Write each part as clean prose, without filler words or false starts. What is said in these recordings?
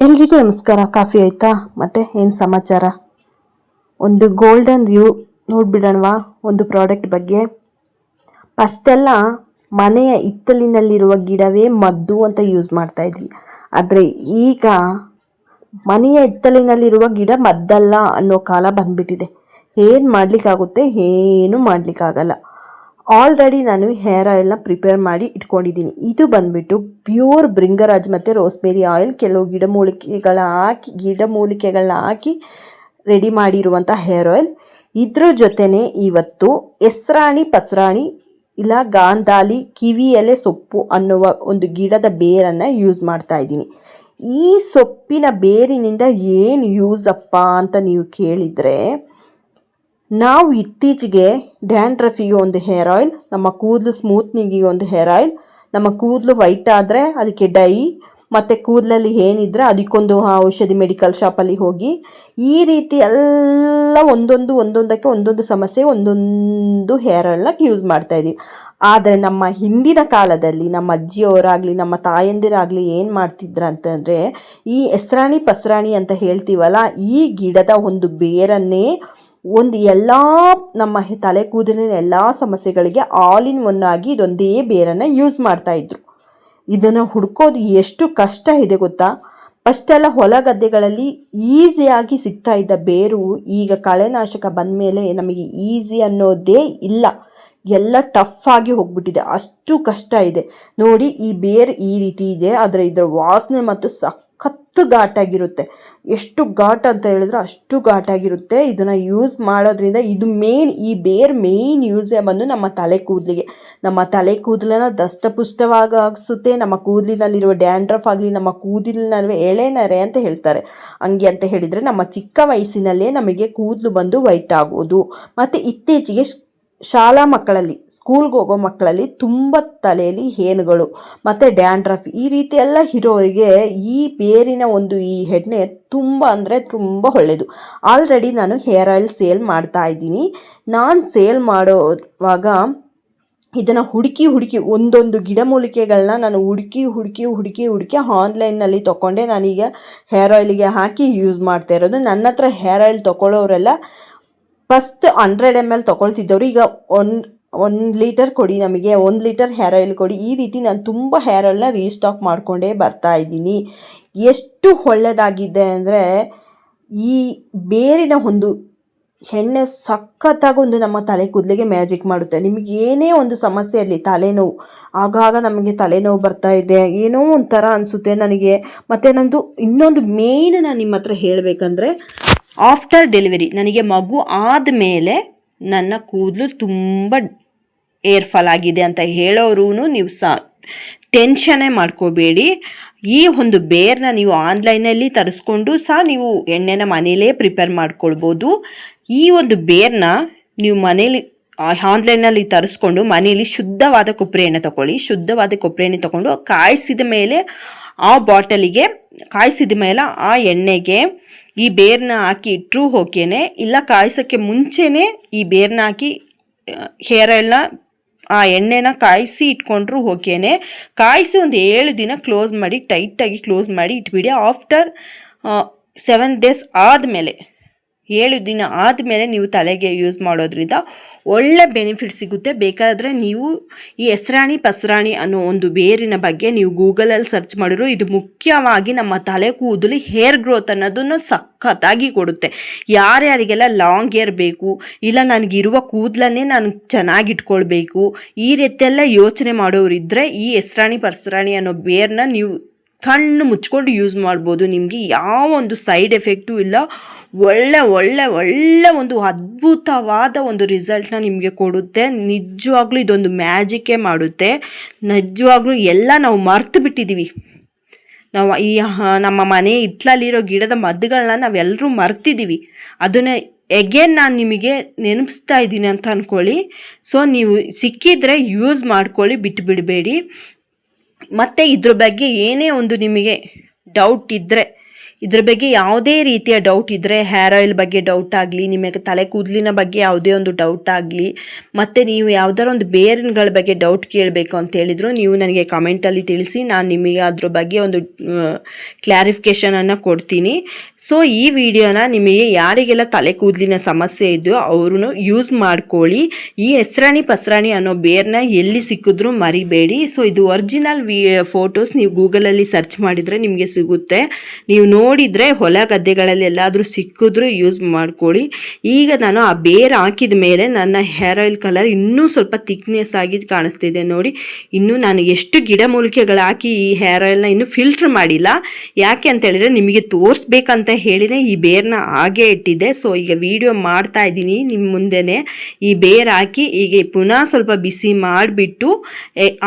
ಎಲ್ರಿಗೂ ನಮಸ್ಕಾರ. ಕಾಫಿ ಆಯ್ತಾ? ಮತ್ತೆ ಏನು ಸಮಾಚಾರ? ಒಂದು ಗೋಲ್ಡನ್ ರಿವ್ಯೂ ನೋಡ್ಬಿಡೋಣವಾ ಒಂದು ಪ್ರಾಡಕ್ಟ್ ಬಗ್ಗೆ. ಫಸ್ಟೆಲ್ಲ ಮನೆಯ ಹಿತ್ತಲಿನಲ್ಲಿರುವ ಗಿಡವೇ ಮದ್ದು ಅಂತ ಯೂಸ್ ಮಾಡ್ತಾ ಇದ್ವಿ. ಆದರೆ ಈಗ ಮನೆಯ ಹಿತ್ತಲಿನಲ್ಲಿರುವ ಗಿಡ ಮದ್ದಲ್ಲ ಅನ್ನೋ ಕಾಲ ಬಂದ್ಬಿಟ್ಟಿದೆ. ಏನು ಮಾಡ್ಲಿಕ್ಕಾಗುತ್ತೆ? ಏನು ಮಾಡ್ಲಿಕ್ಕಾಗಲ್ಲ. ಆಲ್ರೆಡಿ ನಾನು ಹೇರ್ ಆಯಿಲ್ನ ಪ್ರಿಪೇರ್ ಮಾಡಿ ಇಟ್ಕೊಂಡಿದ್ದೀನಿ. ಇದು ಬಂದ್ಬಿಟ್ಟು ಪ್ಯೂರ್ ಭೃಂಗರಾಜ್ ಮತ್ತು ರೋಸ್ಮೇರಿ ಆಯಿಲ್, ಕೆಲವು ಗಿಡಮೂಲಿಕೆಗಳನ್ನ ಹಾಕಿ ರೆಡಿ ಮಾಡಿರುವಂಥ ಹೇರ್ ಆಯಿಲ್. ಇದ್ರ ಜೊತೆನೆ ಇವತ್ತು ಹೆಸ್ರಾಣಿ ಪಸ್ರಾಣಿ ಇಲ್ಲ ಗಾಂಧಾಲಿ ಕಿವಿ ಎಲೆ ಸೊಪ್ಪು ಅನ್ನುವ ಒಂದು ಗಿಡದ ಬೇರನ್ನು ಯೂಸ್ ಮಾಡ್ತಾ ಇದ್ದೀನಿ. ಈ ಸೊಪ್ಪಿನ ಬೇರಿನಿಂದ ಏನು ಯೂಸ್ ಅಪ್ಪ ಅಂತ ನೀವು ಕೇಳಿದರೆ, ನಾವು ಇತ್ತೀಚೆಗೆ ಡ್ಯಾಂಡ್ರಫಿಗೆ ಒಂದು ಹೇರ್ ಆಯಿಲ್, ನಮ್ಮ ಕೂದಲು ಸ್ಮೂತ್ನಿಂಗಿಗೆ ಒಂದು ಹೇರ್ ಆಯಿಲ್, ನಮ್ಮ ಕೂದಲು ವೈಟ್ ಆದರೆ ಅದಕ್ಕೆ ಡೈ, ಮತ್ತು ಕೂದಲಲ್ಲಿ ಏನಿದ್ರೆ ಅದಕ್ಕೊಂದು ಔಷಧಿ ಮೆಡಿಕಲ್ ಶಾಪಲ್ಲಿ ಹೋಗಿ ಈ ರೀತಿ ಎಲ್ಲ ಒಂದೊಂದಕ್ಕೆ ಒಂದೊಂದು ಸಮಸ್ಯೆ ಒಂದೊಂದು ಹೇರ್ ಆಯಿಲ್ನ ಯೂಸ್ ಮಾಡ್ತಾ ಇದ್ದೀವಿ. ಆದರೆ ನಮ್ಮ ಹಿಂದಿನ ಕಾಲದಲ್ಲಿ ನಮ್ಮ ಅಜ್ಜಿಯವರಾಗಲಿ ನಮ್ಮ ತಾಯಂದಿರಾಗಲಿ ಏನು ಮಾಡ್ತಿದ್ರು ಅಂತಂದರೆ, ಈ ಹೆಸ್ರಾಣಿ ಪಸ್ರಾಣಿ ಅಂತ ಹೇಳ್ತೀವಲ್ಲ, ಈ ಗಿಡದ ಒಂದು ಬೇರನ್ನೇ ಒಂದು ಎಲ್ಲ ನಮ್ಮ ತಲೆ ಕೂದಲಿನ ಎಲ್ಲ ಸಮಸ್ಯೆಗಳಿಗೆ ಆಲ್ ಇನ್ ಒನ್ ಆಗಿ ಇದೊಂದೇ ಬೇರನ್ನು ಯೂಸ್ ಮಾಡ್ತಾ ಇದ್ರು. ಇದನ್ನು ಹುಡ್ಕೋದು ಎಷ್ಟು ಕಷ್ಟ ಇದೆ ಗೊತ್ತಾ? ಫಸ್ಟೆಲ್ಲ ಹೊಲ ಗದ್ದೆಗಳಲ್ಲಿ ಈಸಿಯಾಗಿ ಸಿಗ್ತಾ ಇದ್ದ ಬೇರು ಈಗ ಕಳೆನಾಶಕ ಬಂದ ಮೇಲೆ ನಮಗೆ ಈಸಿ ಅನ್ನೋದೇ ಇಲ್ಲ. ಎಲ್ಲ ಟಫ್ ಆಗಿ ಹೋಗ್ಬಿಟ್ಟಿದೆ, ಅಷ್ಟು ಕಷ್ಟ ಇದೆ. ನೋಡಿ, ಈ ಬೇರು ಈ ರೀತಿ ಇದೆ, ಆದರೆ ಇದರ ವಾಸನೆ ಮತ್ತು ಸಖತ್ತು ಘಾಟಾಗಿರುತ್ತೆ. ಎಷ್ಟು ಘಾಟ್ ಅಂತ ಹೇಳಿದ್ರೆ ಅಷ್ಟು ಘಾಟಾಗಿರುತ್ತೆ. ಇದನ್ನು ಯೂಸ್ ಮಾಡೋದ್ರಿಂದ ಈ ಬೇರ್ ಮೇನ್ ಯೂಸೇ ಬಂದು ನಮ್ಮ ತಲೆ ಕೂದಲಿಗೆ, ನಮ್ಮ ತಲೆ ಕೂದಲನ್ನು ದಷ್ಟಪುಷ್ಟವಾಗಿಸುತ್ತೆ. ನಮ್ಮ ಕೂದಲಿನಲ್ಲಿರುವ ಡ್ಯಾಂಡ್ರಫ್ ಆಗಲಿ, ನಮ್ಮ ಕೂದಲಿನಲ್ಲಿರುವ ಎಳೆನರೆ ಅಂತ ಹೇಳ್ತಾರೆ, ಹಂಗೆ ಅಂತ ಹೇಳಿದರೆ ನಮ್ಮ ಚಿಕ್ಕ ವಯಸ್ಸಿನಲ್ಲೇ ನಮಗೆ ಕೂದಲು ಬಂದು ವೈಟ್ ಆಗೋದು. ಮತ್ತು ಇತ್ತೀಚೆಗೆ ಶಾಲಾ ಮಕ್ಕಳಲ್ಲಿ, ಸ್ಕೂಲ್ಗೆ ಹೋಗೋ ಮಕ್ಕಳಲ್ಲಿ ತುಂಬ ತಲೆಯಲ್ಲಿ ಹೇನುಗಳು ಮತ್ತು ಡ್ಯಾಂಡ್ರಫ್ ಈ ರೀತಿ ಎಲ್ಲ ಇರೋರಿಗೆ ಈ ಬೇರಿನ ಒಂದು ಈ ಎಣ್ಣೆ ತುಂಬ ಅಂದರೆ ತುಂಬ ಒಳ್ಳೆಯದು. ಆಲ್ರೆಡಿ ನಾನು ಹೇರ್ ಆಯಿಲ್ ಸೇಲ್ ಮಾಡ್ತಾ ಇದ್ದೀನಿ. ನಾನು ಸೇಲ್ ಮಾಡೋವಾಗ ಇದನ್ನು ಹುಡುಕಿ ಒಂದೊಂದು ಗಿಡಮೂಲಿಕೆಗಳನ್ನ ನಾನು ಹುಡುಕಿ ಆನ್ಲೈನ್ನಲ್ಲಿ ತೊಗೊಂಡೆ ನಾನೀಗ ಹೇರ್ ಆಯಿಲಿಗೆ ಹಾಕಿ ಯೂಸ್ ಮಾಡ್ತಾ ಇರೋದು. ನನ್ನ ಹತ್ರ ಹೇರ್ ಆಯಿಲ್ ತೊಗೊಳ್ಳೋರೆಲ್ಲ ಫಸ್ಟ್ 100 ml ತೊಗೊಳ್ತಿದ್ದವರು ಈಗ 1 ಲೀಟರ್ ಕೊಡಿ, ನಮಗೆ 1 ಲೀಟರ್ ಹೇರ್ ಆಯಿಲ್ ಕೊಡಿ. ಈ ರೀತಿ ನಾನು ತುಂಬ ಹೇರ್ ಆಯಿಲ್ನ ರೀಸ್ಟಾಕ್ ಮಾಡಿಕೊಂಡೇ ಬರ್ತಾ ಇದ್ದೀನಿ. ಎಷ್ಟು ಒಳ್ಳೆಯದಾಗಿದೆ ಅಂದರೆ, ಈ ಬೇರಿನ ಒಂದು ಎಣ್ಣೆ ಸಖತ್ತಾಗಿ ಒಂದು ನಮ್ಮ ತಲೆ ಕೂದಲಿಗೆ ಮ್ಯಾಜಿಕ್ ಮಾಡುತ್ತೆ. ನಿಮಗೆ ಏನೇ ಒಂದು ಸಮಸ್ಯೆ ಇರಲಿ, ತಲೆನೋವು, ಆಗಾಗ ನಮಗೆ ತಲೆನೋವು ಬರ್ತಾ ಇದೆ, ಏನೋ ಒಂಥರ ಅನಿಸುತ್ತೆ ನನಗೆ. ಮತ್ತು ನಂದು ಇನ್ನೊಂದು ಮೇನ್ ನಾನು ನಿಮ್ಮ ಹತ್ರ ಹೇಳಬೇಕಂದ್ರೆ, ಆಫ್ಟರ್ ಡೆಲಿವರಿ ನನಗೆ ಮಗು ಆದಮೇಲೆ ನನ್ನ ಕೂದಲು ತುಂಬ ಏರ್ ಫಾಲ್ ಆಗಿದೆ ಅಂತ ಹೇಳೋರು ನೀವು ಟೆನ್ಷನ್ನೇ ಮಾಡ್ಕೋಬೇಡಿ. ಈ ಒಂದು ಬೇರ್ನ ನೀವು ಆನ್ಲೈನಲ್ಲಿ ತರಿಸ್ಕೊಂಡು ನೀವು ಎಣ್ಣೆನ ಮನೇಲೇ ಪ್ರಿಪೇರ್ ಮಾಡ್ಕೊಳ್ಬೋದು. ಈ ಒಂದು ಬೇರ್ನ ನೀವು ಮನೇಲಿ ಆನ್ಲೈನಲ್ಲಿ ತರಿಸ್ಕೊಂಡು ಮನೆಯಲ್ಲಿ ಶುದ್ಧವಾದ ಕೊಬ್ಬರಿ ಎಣ್ಣೆ ತೊಗೊಳ್ಳಿ. ಶುದ್ಧವಾದ ಕೊಬ್ಬರಿ ಎಣ್ಣೆ ತೊಗೊಂಡು ಕಾಯಿಸಿದ ಮೇಲೆ ಆ ಬಾಟಲಿಗೆ ಕಾಯಿಸಿದ ಮೇಲೆ ಆ ಎಣ್ಣೆಗೆ ಈ ಬೇರನ್ನ ಹಾಕಿ ಇಟ್ಟರೂ ಓಕೆನೆ, ಇಲ್ಲ ಕಾಯಿಸೋಕ್ಕೆ ಮುಂಚೆನೇ ಈ ಬೇರನ್ನ ಹಾಕಿ ಹೇರ್ ಆಯಿಲ್ನ ಆ ಎಣ್ಣೆನ ಕಾಯಿಸಿ ಇಟ್ಕೊಂಡ್ರೂ ಓಕೆನೆ. ಕಾಯಿಸಿ ಒಂದು 7 ದಿನ ಕ್ಲೋಸ್ ಮಾಡಿ, ಟೈಟಾಗಿ ಕ್ಲೋಸ್ ಮಾಡಿ ಇಟ್ಬಿಡಿ. ಆಫ್ಟರ್ 7 days ಆದಮೇಲೆ, 7 ದಿನ ಆದಮೇಲೆ ನೀವು ತಲೆಗೆ ಯೂಸ್ ಮಾಡೋದ್ರಿಂದ ಒಳ್ಳೆ ಬೆನಿಫಿಟ್ ಸಿಗುತ್ತೆ. ಬೇಕಾದರೆ ನೀವು ಈ ಹೆಸ್ರಾಣಿ ಪಸ್ರಾಣಿ ಅನ್ನೋ ಒಂದು ಬೇರಿನ ಬಗ್ಗೆ ನೀವು ಗೂಗಲಲ್ಲಿ ಸರ್ಚ್ ಮಾಡಿದ್ರು ಇದು ಮುಖ್ಯವಾಗಿ ನಮ್ಮ ತಲೆ ಕೂದಲು ಹೇರ್ ಗ್ರೋತ್ ಅನ್ನೋದನ್ನು ಸಖತ್ತಾಗಿ ಕೊಡುತ್ತೆ. ಯಾರ್ಯಾರಿಗೆಲ್ಲ ಲಾಂಗ್ ಹೇರ್ ಬೇಕು, ಇಲ್ಲ ನನಗಿರುವ ಕೂದಲನ್ನೇ ನಾನು ಚೆನ್ನಾಗಿಟ್ಕೊಳ್ಬೇಕು, ಈ ರೀತಿಯೆಲ್ಲ ಯೋಚನೆ ಮಾಡೋರಿದ್ದರೆ ಈ ಹೆಸ್ರಾಣಿ ಪಸ್ರಾಣಿ ಅನ್ನೋ ಬೇರನ್ನ ನೀವು ಕಣ್ಣು ಮುಚ್ಕೊಂಡು ಯೂಸ್ ಮಾಡ್ಬೋದು. ನಿಮಗೆ ಯಾವ ಒಂದು ಸೈಡ್ ಎಫೆಕ್ಟು ಇಲ್ಲ. ಒಳ್ಳೆ ಒಂದು ಅದ್ಭುತವಾದ ಒಂದು ರಿಸಲ್ಟ್ನ ನಿಮಗೆ ಕೊಡುತ್ತೆ. ನಿಜವಾಗ್ಲೂ ಇದೊಂದು ಮ್ಯಾಜಿಕ್ಕೇ ಮಾಡುತ್ತೆ. ನಿಜವಾಗ್ಲೂ ಎಲ್ಲ ನಾವು ಮರ್ತು ಬಿಟ್ಟಿದ್ದೀವಿ. ನಾವು ಈ ನಮ್ಮ ಮನೆ ಹಿತ್ತಲಲ್ಲಿರೋ ಗಿಡದ ಮದ್ದುಗಳನ್ನ ನಾವೆಲ್ಲರೂ ಮರ್ತಿದ್ದೀವಿ. ಅದನ್ನು ಎಗೇನ್ ನಾನು ನಿಮಗೆ ನೆನಪಿಸ್ತಾ ಇದ್ದೀನಿ ಅಂತ ಅಂದ್ಕೊಳ್ಳಿ. ಸೊ ನೀವು ಸಿಕ್ಕಿದ್ರೆ ಯೂಸ್ ಮಾಡ್ಕೊಳ್ಳಿ, ಬಿಟ್ಟು ಬಿಡಬೇಡಿ. ಮತ್ತು ಇದ್ರ ಬಗ್ಗೆ ಏನೇ ಒಂದು ನಿಮಗೆ ಡೌಟ್ ಇದ್ದರೆ ಇದ್ರ ಬಗ್ಗೆ ಯಾವುದೇ ರೀತಿಯ ಡೌಟ್ ಇದ್ದರೆ, ಹೇರ್ ಆಯಿಲ್ ಬಗ್ಗೆ ಡೌಟ್ ಆಗಲಿ, ನಿಮಗೆ ತಲೆ ಕೂದಲಿನ ಬಗ್ಗೆ ಯಾವುದೇ ಒಂದು ಡೌಟ್ ಆಗಲಿ, ಮತ್ತು ನೀವು ಯಾವ್ದಾರ ಒಂದು ಬೇರಿನ ಬಗ್ಗೆ ಡೌಟ್ ಕೇಳಬೇಕು ಅಂತ ಹೇಳಿದ್ರು ನೀವು ನನಗೆ ಕಮೆಂಟಲ್ಲಿ ತಿಳಿಸಿ, ನಾನು ನಿಮಗೆ ಅದ್ರ ಬಗ್ಗೆ ಒಂದು ಕ್ಲಾರಿಫಿಕೇಷನನ್ನು ಕೊಡ್ತೀನಿ. ಸೊ ಈ ವಿಡಿಯೋನ ನಿಮಗೆ ಯಾರಿಗೆಲ್ಲ ತಲೆ ಕೂದಲಿನ ಸಮಸ್ಯೆ ಇದೆಯೋ ಅವರು ಯೂಸ್ ಮಾಡ್ಕೊಳ್ಳಿ. ಈ ಹೆಸರಾಣಿ ಪಸರಾಣಿ ಅನ್ನೋ ಬೇರ್ನ ಎಲ್ಲಿ ಸಿಕ್ಕಿದ್ರೂ ಮರಿಬೇಡಿ. ಸೊ ಇದು ಒರಿಜಿನಲ್ ಫೋಟೋಸ್ ನೀವು ಗೂಗಲಲ್ಲಿ ಸರ್ಚ್ ಮಾಡಿದರೆ ನಿಮಗೆ ಸಿಗುತ್ತೆ. ನೀವು ನೋಡಿದರೆ ಹೊಲ ಗದ್ದೆಗಳಲ್ಲಿ ಎಲ್ಲಾದರೂ ಸಿಕ್ಕಿದ್ರೂ ಯೂಸ್ ಮಾಡ್ಕೊಳ್ಳಿ. ಈಗ ನಾನು ಆ ಬೇರ್ ಹಾಕಿದ ಮೇಲೆ ನನ್ನ ಹೇರ್ ಆಯಿಲ್ ಕಲರ್ ಇನ್ನೂ ಸ್ವಲ್ಪ ಥಿಕ್ನೆಸ್ ಆಗಿ ಕಾಣಿಸ್ತಿದೆ ನೋಡಿ. ಇನ್ನು ನಾನು ಎಷ್ಟು ಗಿಡಮೂಲಿಕೆಗಳು ಹಾಕಿ ಈ ಹೇರ್ ಆಯಿಲ್ನ ಇನ್ನೂ ಫಿಲ್ಟರ್ ಮಾಡಿಲ್ಲ. ಯಾಕೆ ಅಂತ ಹೇಳಿದರೆ ನಿಮಗೆ ತೋರಿಸ್ಬೇಕಂತ ಹೇಳಿದೆ ಈ ಬೇರ್ನ ಹಾಗೆ ಇಟ್ಟಿದ್ದೆ. ಸೊ ಈಗ ವಿಡಿಯೋ ಮಾಡ್ತಾ ಇದ್ದೀನಿ ನಿಮ್ಮ ಮುಂದೆನೆ. ಈ ಬೇರ್ ಹಾಕಿ ಈಗ ಪುನಃ ಸ್ವಲ್ಪ ಬಿಸಿ ಮಾಡಿಬಿಟ್ಟು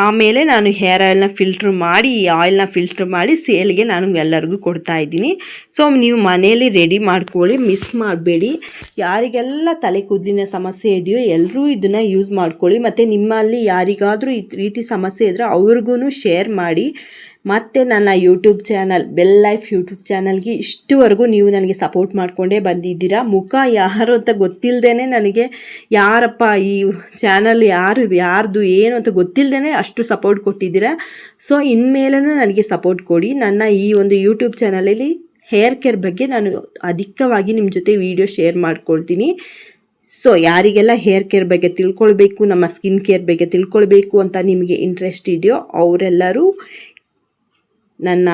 ಆಮೇಲೆ ನಾನು ಹೇರ್ ಆಯಿಲ್ನ ಫಿಲ್ಟ್ರ್ ಮಾಡಿ, ಈ ಆಯಿಲ್ನ ಫಿಲ್ಟ್ರ್ ಮಾಡಿ ಸೇಲ್ಗೆ ನಾನು ಎಲ್ಲರಿಗೂ ಕೊಡ್ತಾ ಇದ್ದೀನಿ. ಸೊ ನೀವು ಮನೆಯಲ್ಲಿ ರೆಡಿ ಮಾಡ್ಕೊಳ್ಳಿ, ಮಿಸ್ ಮಾಡಬೇಡಿ. ಯಾರಿಗೆಲ್ಲ ತಲೆ ಕೂದಲಿನ ಸಮಸ್ಯೆ ಇದೆಯೋ ಎಲ್ಲರೂ ಇದನ್ನು ಯೂಸ್ ಮಾಡ್ಕೊಳ್ಳಿ. ಮತ್ತು ನಿಮ್ಮಲ್ಲಿ ಯಾರಿಗಾದರೂ ಈ ರೀತಿ ಸಮಸ್ಯೆ ಇದ್ದರೆ ಅವ್ರಿಗೂ ಶೇರ್ ಮಾಡಿ. ಮತ್ತು ನನ್ನ YouTube channel bell life YouTube ಚಾನಲ್ಗೆ ಇಷ್ಟುವರೆಗೂ ನೀವು ನನಗೆ ಸಪೋರ್ಟ್ ಮಾಡಿಕೊಂಡೇ ಬಂದಿದ್ದೀರಾ. ಮುಖ ಯಾರು ಅಂತ ಗೊತ್ತಿಲ್ಲದೇ ನನಗೆ ಯಾರಪ್ಪ ಈ ಚಾನಲ್ ಯಾರ್ದು ಏನು ಅಂತ ಗೊತ್ತಿಲ್ಲದೇ ಅಷ್ಟು ಸಪೋರ್ಟ್ ಕೊಟ್ಟಿದ್ದೀರಾ. ಸೊ ಇನ್ಮೇಲೂ ನನಗೆ ಸಪೋರ್ಟ್ ಕೊಡಿ. ನನ್ನ ಈ ಒಂದು ಯೂಟ್ಯೂಬ್ ಚಾನಲಲ್ಲಿ ಹೇರ್ ಕೇರ್ ಬಗ್ಗೆ ನಾನು ಅಧಿಕವಾಗಿ ನಿಮ್ಮ ಜೊತೆ ವಿಡಿಯೋ ಶೇರ್ ಮಾಡ್ಕೊಳ್ತೀನಿ. ಸೊ ಯಾರಿಗೆಲ್ಲ ಹೇರ್ ಕೇರ್ ಬಗ್ಗೆ ತಿಳ್ಕೊಳ್ಬೇಕು, ನಮ್ಮ ಸ್ಕಿನ್ ಕೇರ್ ಬಗ್ಗೆ ತಿಳ್ಕೊಳ್ಬೇಕು ಅಂತ ನಿಮಗೆ ಇಂಟ್ರೆಸ್ಟ್ ಇದೆಯೋ ಅವರೆಲ್ಲರೂ ನನ್ನ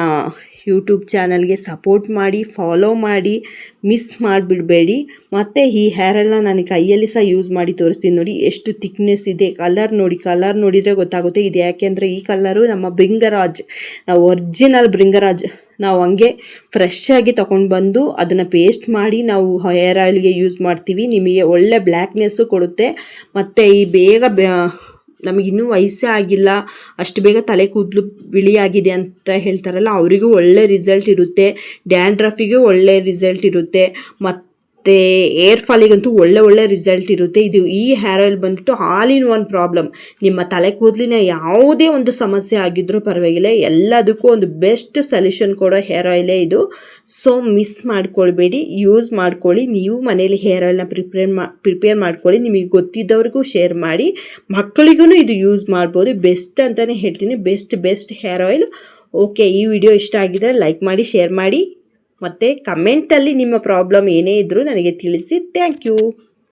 ಯೂಟ್ಯೂಬ್ ಚಾನಲ್ಗೆ ಸಪೋರ್ಟ್ ಮಾಡಿ, ಫಾಲೋ ಮಾಡಿ, ಮಿಸ್ ಮಾಡಿಬಿಡಬೇಡಿ. ಮತ್ತು ಈ ಹೇರನ್ನು ನಾನು ಕೈಯಲ್ಲಿ ಸಹ ಯೂಸ್ ಮಾಡಿ ತೋರಿಸ್ತೀನಿ ನೋಡಿ ಎಷ್ಟು ಥಿಕ್ನೆಸ್ ಇದೆ. ಕಲರ್ ನೋಡಿದರೆ ಗೊತ್ತಾಗುತ್ತೆ. ಇದು ಯಾಕೆಂದರೆ ಈ ಕಲರು ನಮ್ಮ ಭೃಂಗರಾಜ್, ನಾವು ಒರಿಜಿನಲ್ ಭೃಂಗರಾಜ್ ನಾವು ಹಂಗೆ ಫ್ರೆಶ್ ಆಗಿ ತೊಗೊಂಡು ಬಂದು ಅದನ್ನು ಪೇಸ್ಟ್ ಮಾಡಿ ನಾವು ಹೇರ್ ಆಯಿಲ್ಗೆ ಯೂಸ್ ಮಾಡ್ತೀವಿ. ನಿಮಗೆ ಒಳ್ಳೆ ಬ್ಲ್ಯಾಕ್ನೆಸ್ಸು ಕೊಡುತ್ತೆ. ಮತ್ತು ಈ ಬೇಗ ನಮಗಿನ್ನೂ ವಯಸ್ಸೇ ಆಗಿಲ್ಲ, ಅಷ್ಟು ಬೇಗ ತಲೆ ಕೂದಲು ಬಿಳಿಯಾಗಿದೆ ಅಂತ ಹೇಳ್ತಾರಲ್ಲ, ಅವರಿಗೂ ಒಳ್ಳೆ ರಿಸಲ್ಟ್ ಇರುತ್ತೆ. ಡ್ಯಾಂಡ್ರಫಿಗೂ ಒಳ್ಳೆ ರಿಸಲ್ಟ್ ಇರುತ್ತೆ. ಮತ್ತು ಏರ್ ಫಾಲಿಗಂತೂ ಒಳ್ಳೆ ರಿಸಲ್ಟ್ ಇರುತ್ತೆ. ಇದು ಈ ಹೇರ್ ಆಯಿಲ್ ಬಂದುಬಿಟ್ಟು ಆಲ್ ಇನ್ ಒನ್ ಪ್ರಾಬ್ಲಮ್. ನಿಮ್ಮ ತಲೆ ಕೂದಲಿನ ಯಾವುದೇ ಒಂದು ಸಮಸ್ಯೆ ಆಗಿದ್ರೂ ಪರವಾಗಿಲ್ಲ, ಎಲ್ಲದಕ್ಕೂ ಒಂದು ಬೆಸ್ಟ್ ಸೊಲ್ಯೂಷನ್ ಕೊಡೋ ಹೇರ್ ಆಯಿಲೇ ಇದು. ಸೊ ಮಿಸ್ ಮಾಡ್ಕೊಳ್ಬೇಡಿ, ಯೂಸ್ ಮಾಡ್ಕೊಳ್ಳಿ. ನೀವು ಮನೇಲಿ ಹೇರ್ ಆಯಿಲ್ನ ಪ್ರಿಪೇರ್ ಮಾಡ್ಕೊಳ್ಳಿ. ನಿಮಗೆ ಗೊತ್ತಿದ್ದವ್ರಿಗೂ ಶೇರ್ ಮಾಡಿ. ಮಕ್ಕಳಿಗೂ ಇದು ಯೂಸ್ ಮಾಡ್ಬೋದು. ಬೆಸ್ಟ್ ಅಂತಲೇ ಹೇಳ್ತೀನಿ, ಬೆಸ್ಟ್ ಹೇರ್ ಆಯಿಲ್. ಓಕೆ, ಈ ವಿಡಿಯೋ ಇಷ್ಟ ಆಗಿದ್ರೆ ಲೈಕ್ ಮಾಡಿ, ಶೇರ್ ಮಾಡಿ. ಮತ್ತು ಕಮೆಂಟಲ್ಲಿ ನಿಮ್ಮ ಪ್ರಾಬ್ಲಮ್ ಏನೇ ಇದ್ದರೂ ನನಗೆ ತಿಳಿಸಿ. Thank you.